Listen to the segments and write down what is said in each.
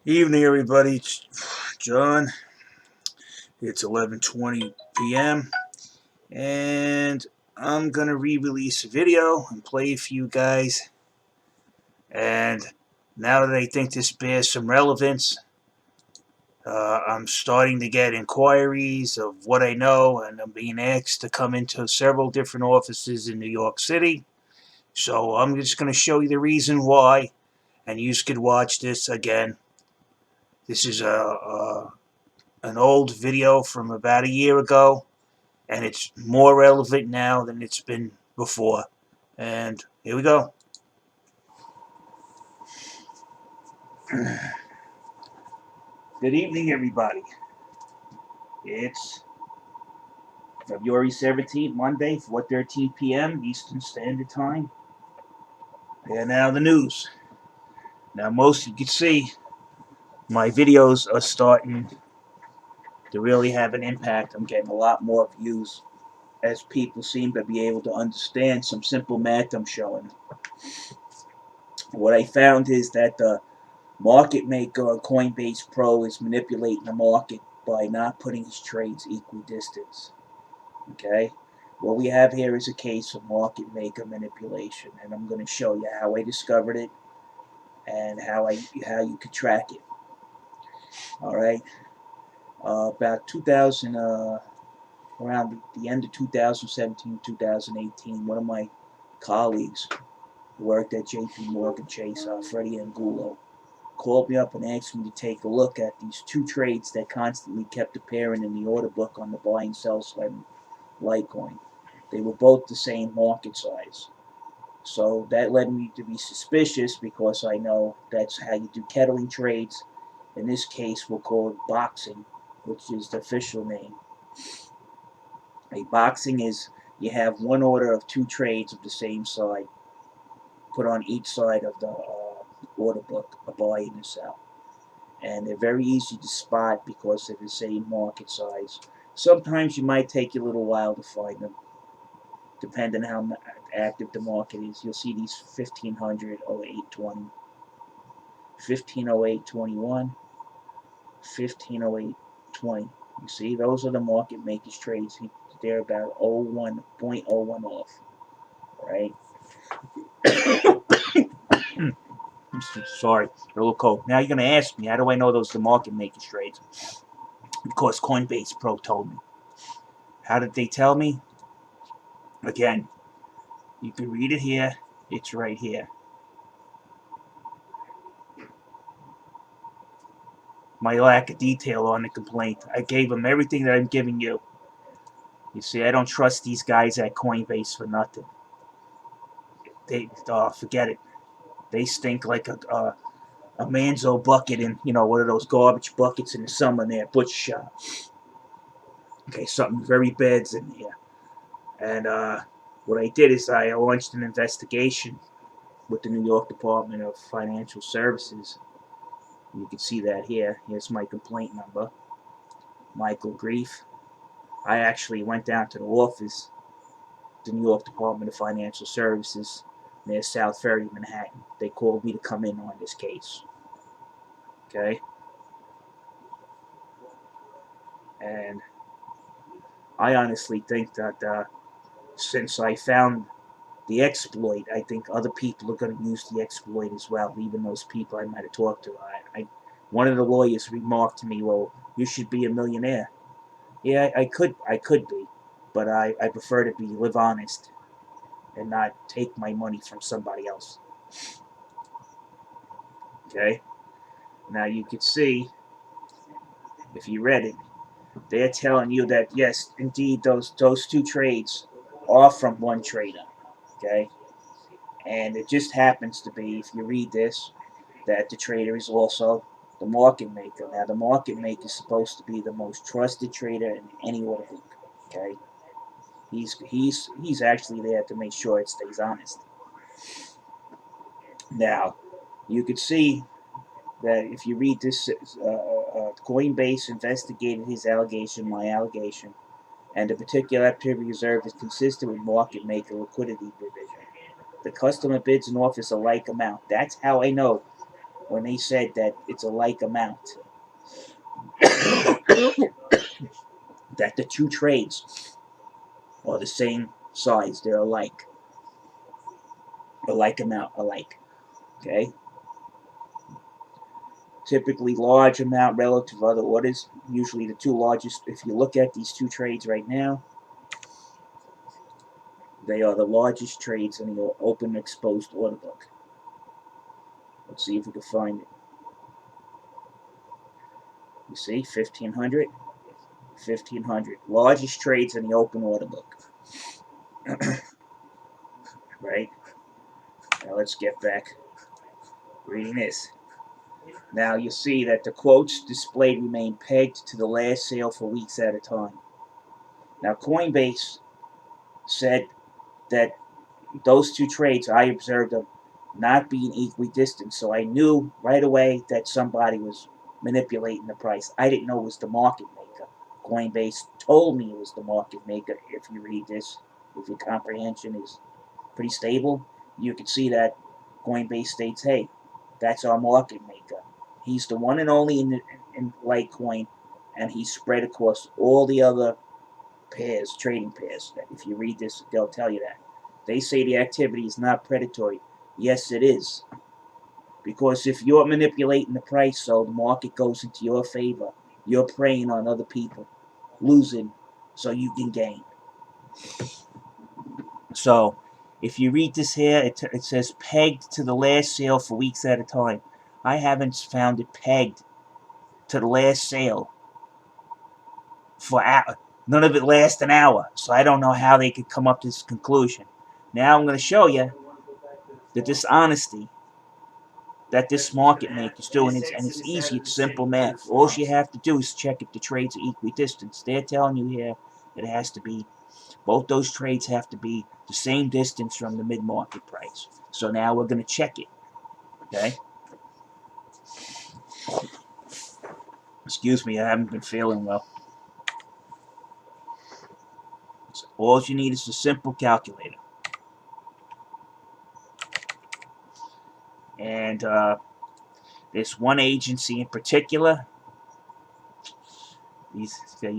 Evening, everybody. It's John. It's 11:20 p.m. and I'm gonna re-release a video and play it for you guys. And now that I think this bears some relevance, I'm starting to get inquiries of what I know, and I'm being asked to come into several different offices in New York City. So I'm just gonna show you the reason why, and you could watch this again. This is an old video from about a year ago, and it's more relevant now than it's been before. And here we go. Good evening, everybody. It's February 17th, Monday, 4:13 p.m. Eastern Standard Time. And now the news. Now, most you can see, my videos are starting to really have an impact. I'm getting a lot more views as people seem to be able to understand some simple math I'm showing. What I found is that the market maker on Coinbase Pro is manipulating the market by not putting his trades equidistant. Okay? What we have here is a case of market maker manipulation, and I'm going to show you how I discovered it and how you could track it. All right? About 2000, around the end of 2017, 2018, one of my colleagues who worked at J.P. Morgan Chase, Freddie Angulo, called me up and asked me to take a look at these two trades that constantly kept appearing in the order book on the buy and sell side of Litecoin. They were both the same market size. So that led me to be suspicious because I know that's how you do kettling trades. In this case, we'll call it boxing, which is the official name. A boxing is you have one order of two trades of the same side put on each side of the order book, a buy and a sell. And they're very easy to spot because they're the same market size. Sometimes you might take you a little while to find them, depending on how active the market is. You'll see these 1500, 0820, 150821, 150820. You see, those are the market makers trades. They're about 0.01 off, right? I'm sorry, they're a little cold. Now you're going to ask me, how do I know those are the market makers trades? Because Coinbase Pro told me. How did they tell me? Again, you can read it here. It's right here. My lack of detail on the complaint. I gave them everything that I'm giving you. You see, I don't trust these guys at Coinbase for nothing. They forget it. They stink like a Manzo bucket in, one of those garbage buckets in the summer in their butcher shop. Okay, something very bad's in here. And what I did is I launched an investigation with the New York Department of Financial Services. You can see that here. Here's my complaint number. Michael Grief. I actually went down to the office, the New York Department of Financial Services, near South Ferry, Manhattan. They called me to come in on this case. Okay? And I honestly think that since I found the exploit, I think other people are going to use the exploit as well, even those people I might have talked to. One of the lawyers remarked to me, well, you should be a millionaire. Yeah, I could be, but I prefer to live honest and not take my money from somebody else. Okay? Now you can see, if you read it, they're telling you that yes, indeed, those two trades are from one trader. Okay? And it just happens to be, if you read this, that the trader is also the market maker. Now the market maker is supposed to be the most trusted trader in any order book. Okay? He's actually there to make sure it stays honest. Now, you could see that if you read this, Coinbase investigated his allegation, my allegation, and the particular activity reserve is consistent with market maker liquidity provision. The customer bids and offers a like amount. That's how I know when they said that it's a like amount. That the two trades are the same size. They're alike. Alike amount, alike. Okay? Typically large amount relative to other orders. Usually the two largest, if you look at these two trades right now, they are the largest trades in the open exposed order book. Let's see if we can find it. You see, 1500, 1500. Largest trades in the open order book. Right? Now let's get back reading this. Now you see that the quotes displayed remain pegged to the last sale for weeks at a time. Now Coinbase said that those two trades, I observed them not being equidistant, so I knew right away that somebody was manipulating the price. I didn't know it was the market maker. Coinbase told me it was the market maker. If you read this, if your comprehension is pretty stable, you can see that Coinbase states, hey, that's our market maker. He's the one and only in Litecoin, and he's spread across all the other pairs, trading pairs. If you read this, they'll tell you that. They say the activity is not predatory. Yes, it is. Because if you're manipulating the price so the market goes into your favor, you're preying on other people, losing so you can gain. So, if you read this here, it says pegged to the last sale for weeks at a time. I haven't found it pegged to the last sale for hour. None of it lasts an hour, so I don't know how they could come up to this conclusion. Now I'm going to show you the dishonesty that this market maker is doing, and it's easy, it's simple math. All you have to do is check if the trades are equidistant. They're telling you here that it has to be, both those trades have to be the same distance from the mid-market price. So now we're going to check it, okay? Excuse me, I haven't been feeling well. So all you need is a simple calculator. And this one agency in particular, you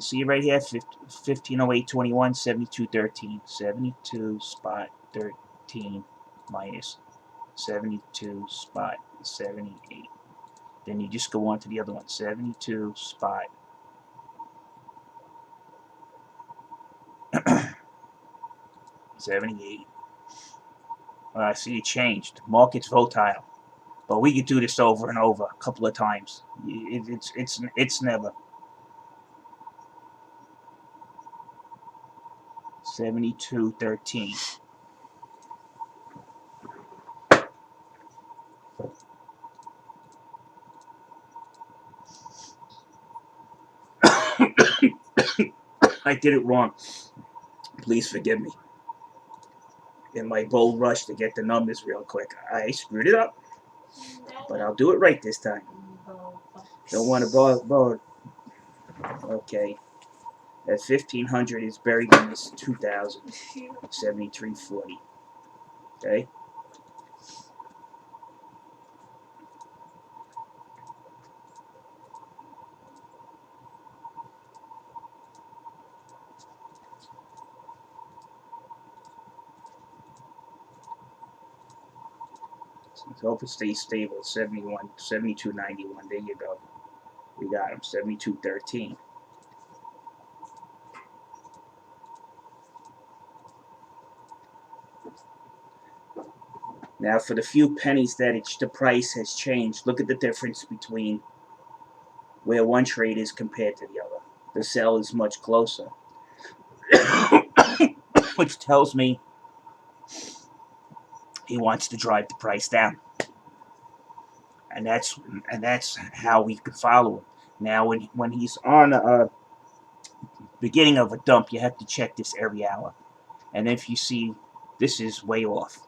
see right here, 1508.21, 72.13, 72 spot 13 minus 72 spot 78. Then you just go on to the other one, 72 spot 78. I see it changed. Market's volatile, but we could do this over and over a couple of times. It's never 72.13. I did it wrong. Please forgive me. In my bold rush to get the numbers real quick, I screwed it up. But I'll do it right this time. Don't want to borrow. Okay. That 1500 is buried in this 2073.40. Okay. So hope it stays stable. 71, 72.91. There you go. We got him. 72.13. Now, for the few pennies that the price has changed, look at the difference between where one trade is compared to the other. The sell is much closer, which tells me he wants to drive the price down, and that's how we can follow him. Now, when he's on a beginning of a dump, you have to check this every hour, and if you see this is way off.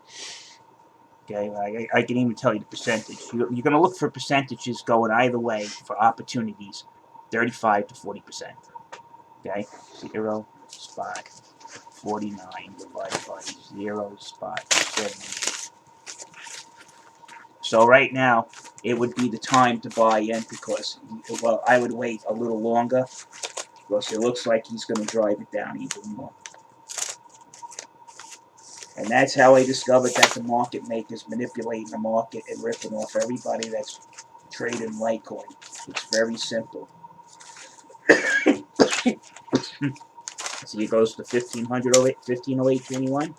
Okay, I can even tell you the percentage. You're going to look for percentages going either way for opportunities, 35 to 40%. Okay, 0 spot 49 divided by 0 spot 70. So right now, it would be the time to buy in, because, well, I would wait a little longer, because it looks like he's going to drive it down even more. And that's how I discovered that the market makers manipulating the market and ripping off everybody that's trading Litecoin. It's very simple. See, it goes to 1508.21.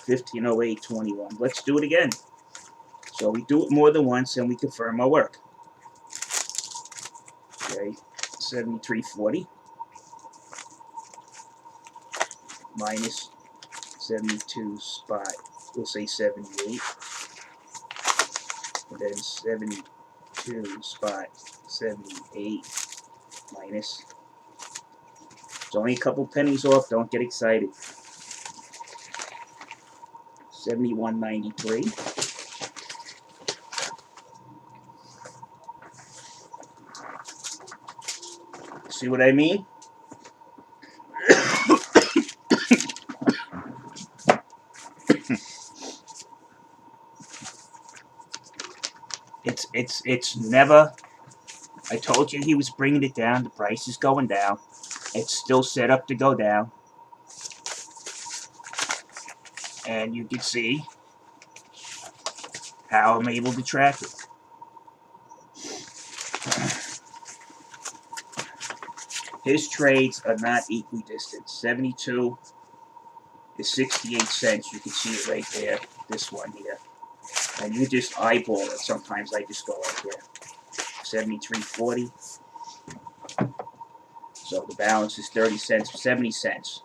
1508.21. Let's do it again. So we do it more than once and we confirm our work. Okay, 73.40 minus 72 spot. We'll say 78. And then 72 spot 78 minus. It's only a couple pennies off. Don't get excited. 71.93. See what I mean? It's never. I told you he was bringing it down. The price is going down. It's still set up to go down. And you can see how I'm able to track it. His trades are not equidistant. 72 is 68 cents. You can see it right there. This one here. And you just eyeball it. Sometimes I just go right here. 73.40. So the balance is 30 cents, 70 cents.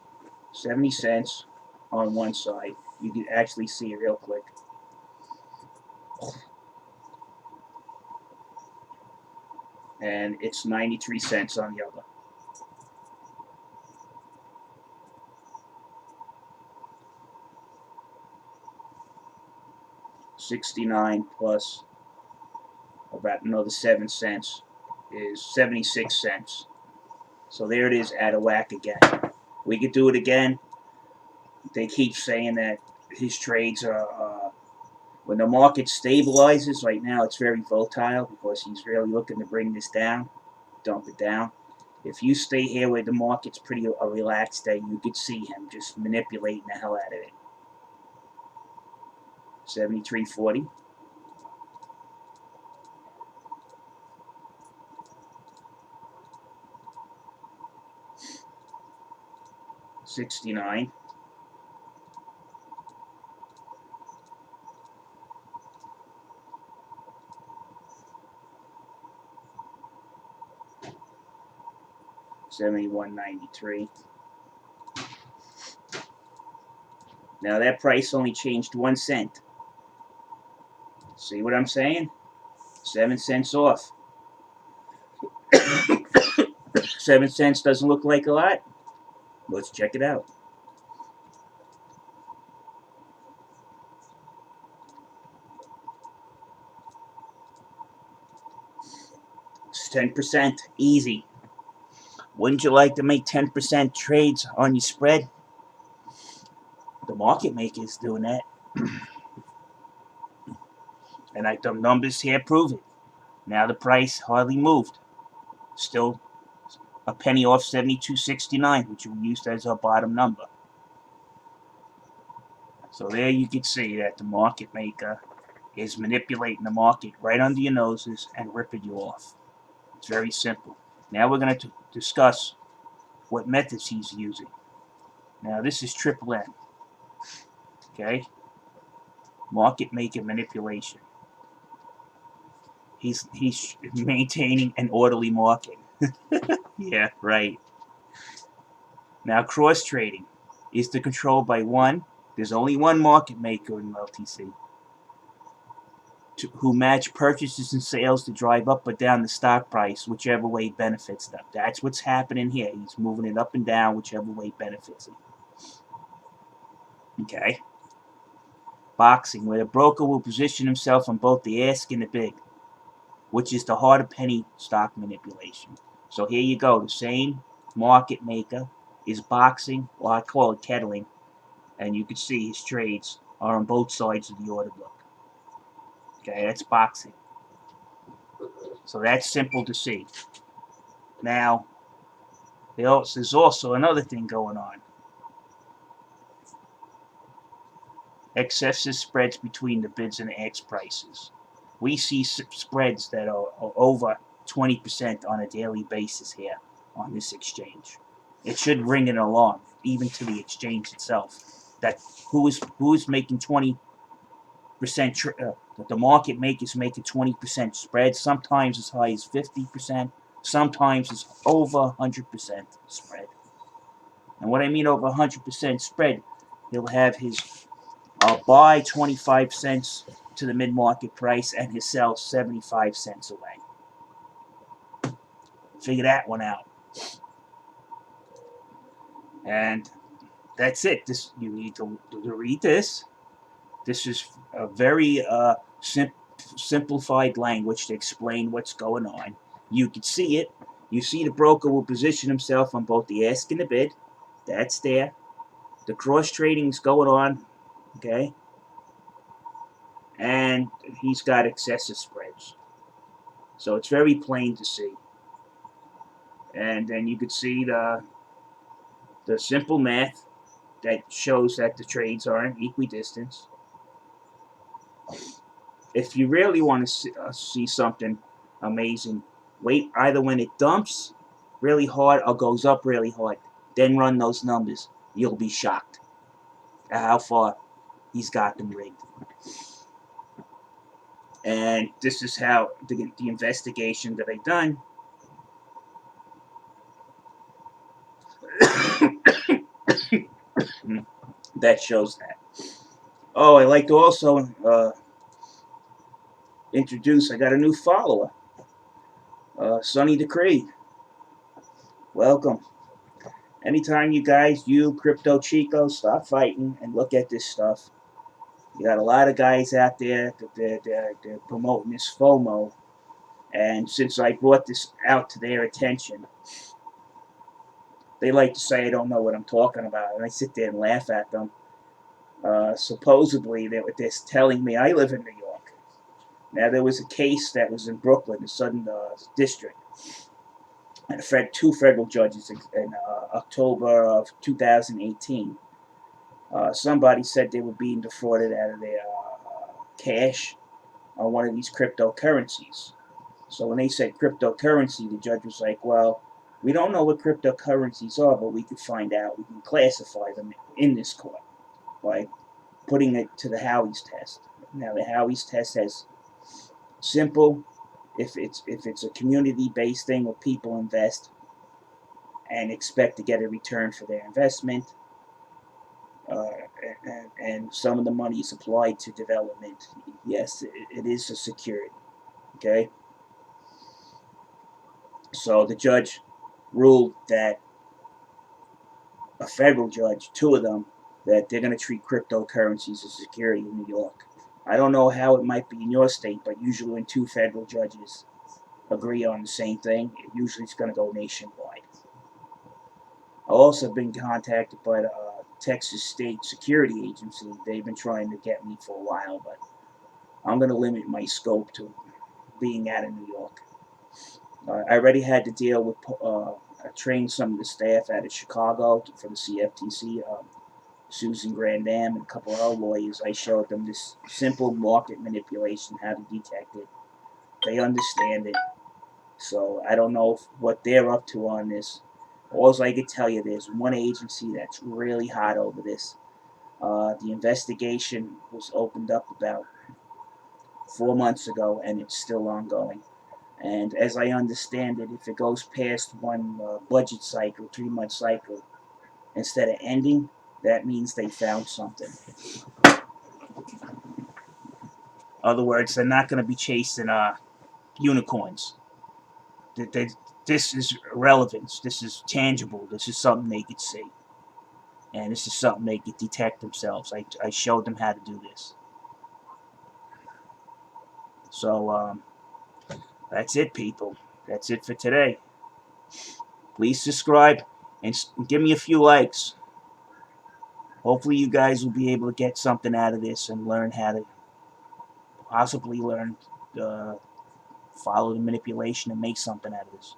70 cents on one side. You can actually see it real quick. And it's 93 cents on the other. $69 plus about another 7 cents is 76 cents. So there it is, out of whack again. We could do it again. They keep saying that his trades are, when the market stabilizes, right now it's very volatile because he's really looking to bring this down, dump it down. If you stay here where the market's pretty a relaxed day, you could see him just manipulating the hell out of it. 73.40. $69. $71.93. Now that price only changed 1 cent. See what I'm saying? 7 cents off. 7 cents doesn't look like a lot. Let's check it out. It's 10%. Easy. Wouldn't you like to make 10% trades on your spread? The market maker is doing that. And the numbers here prove it. Now the price hardly moved. Still a penny off 72.69, which we used as our bottom number. So there you can see that the market maker is manipulating the market right under your noses and ripping you off. It's very simple. Now we're going to discuss what methods he's using. Now this is triple N. Okay? Market maker manipulation. He's maintaining an orderly market. Yeah, right. Now cross trading is to control by one. There's only one market maker in LTC who match purchases and sales to drive up or down the stock price, whichever way benefits them. That's what's happening here. He's moving it up and down, whichever way benefits him. Okay. Boxing, where the broker will position himself on both the ask and the bid, which is the harder penny stock manipulation. So here you go. The same market maker is boxing, well, I call it kettling, and you can see his trades are on both sides of the order book. Okay, that's boxing. So that's simple to see. Now, there's also another thing going on. Excessive spreads between the bids and ask prices. We see spreads that are over 20% on a daily basis here on this exchange. It should ring an alarm, even to the exchange itself, that who is making 20%, that the market makers making 20% spread, sometimes as high as 50%, sometimes it's over 100% spread. And what I mean over 100% spread, he'll have his buy 25 cents to the mid-market price and his sell 75 cents away. Figure that one out. And that's it. This, you need to read this. This is a very simplified language to explain what's going on. You can see it. You see the broker will position himself on both the ask and the bid. That's there. The cross trading is going on. Okay. And he's got excessive spreads. So it's very plain to see. And then you could see the simple math that shows that the trades are in equidistance. If you really want to see something amazing, wait either when it dumps really hard or goes up really hard. Then run those numbers. You'll be shocked at how far he's got them rigged. And this is how the investigation that I've done. That shows that. Oh, I'd like to also introduce, I got a new follower, Sonny Decree. Welcome. Anytime you Crypto Chicos, stop fighting and look at this stuff. You got a lot of guys out there that they're promoting this FOMO. And since I brought this out to their attention, they like to say I don't know what I'm talking about. And I sit there and laugh at them. Supposedly, they're telling me I live in New York. Now, there was a case that was in Brooklyn, the Southern District. And two federal judges in October of 2018. Somebody said they were being defrauded out of their cash on one of these cryptocurrencies. So when they said cryptocurrency, the judge was like, well, we don't know what cryptocurrencies are, but we could find out. We can classify them in this court by putting it to the Howey's test. Now, the Howey's test has simple, if it's a community-based thing where people invest and expect to get a return for their investment, and some of the money is applied to development, yes, it is a security. Okay? So the judge ruled that, a federal judge, two of them, that they're going to treat cryptocurrencies as security in New York. I don't know how it might be in your state, but usually when two federal judges agree on the same thing, it usually is going to go nationwide. I've also been contacted by the Texas State Security Agency. They've been trying to get me for a while, but I'm going to limit my scope to being out of New York. I already had to deal with, I trained some of the staff out of Chicago for the CFTC, Susan Grandam and a couple of other lawyers. I showed them this simple market manipulation, how to detect it. They understand it. So I don't know what they're up to on this. All I can tell you, there's one agency that's really hot over this. The investigation was opened up about 4 months ago, and it's still ongoing. And as I understand it, if it goes past one budget cycle, 3-month cycle, instead of ending, that means they found something. In other words, they're not going to be chasing unicorns. This is relevance. This is tangible. This is something they could see. And this is something they could detect themselves. I showed them how to do this. So, that's it, people. That's it for today. Please subscribe and give me a few likes. hopefully you guys will be able to get something out of this and learn how to possibly learn follow the manipulation and make something out of this.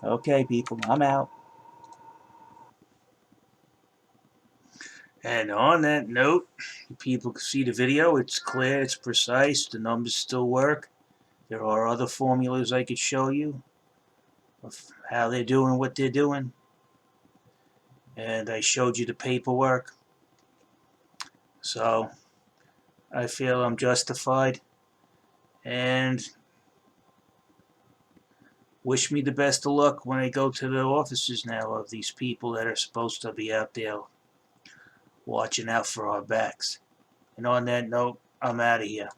Okay, people, I'm out. And on that note, people can see the video. It's clear, it's precise, the numbers still work. There are other formulas I could show you of how they're doing what they're doing. And I showed you the paperwork. So I feel I'm justified. And wish me the best of luck when I go to the offices now of these people that are supposed to be out there watching out for our backs. And on that note, I'm out of here.